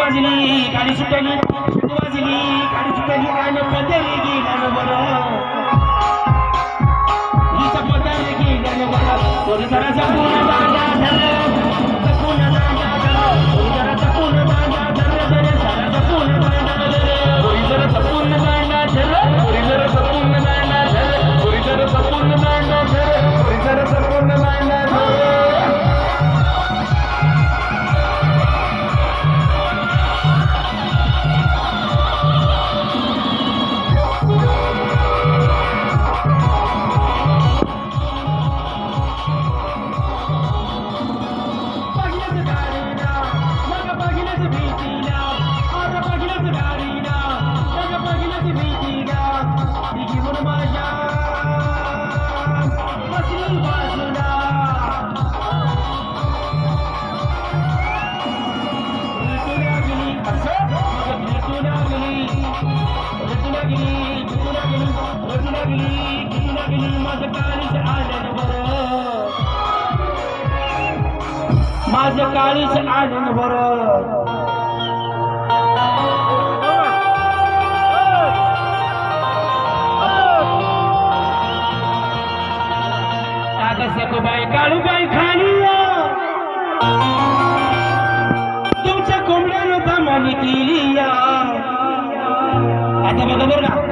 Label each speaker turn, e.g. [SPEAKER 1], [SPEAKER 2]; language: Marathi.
[SPEAKER 1] वाजली गाडी सुटली शिट्टी वाजली गाडी सुटली गाणं पदरी गेलं बरं हिचं पदरी गेलं बरं पोरी जरा जपून दांडा धरलं जपून दांडा धरलं पोरी जरा जपून दांडा धरलं जरा जपून दांडा धरलं पोरी जरा जपून दांडा धरलं पोरी जरा जपून दांडा धरलं पोरी जरा जपून दांडा धरलं पोरी जरा जपून दांडा धरलं माझं काळीच आनंद बरं सखूबाई काळूबाई खाली तुमच्या कोंबड्यानं दमानी केली आता बघा बरं का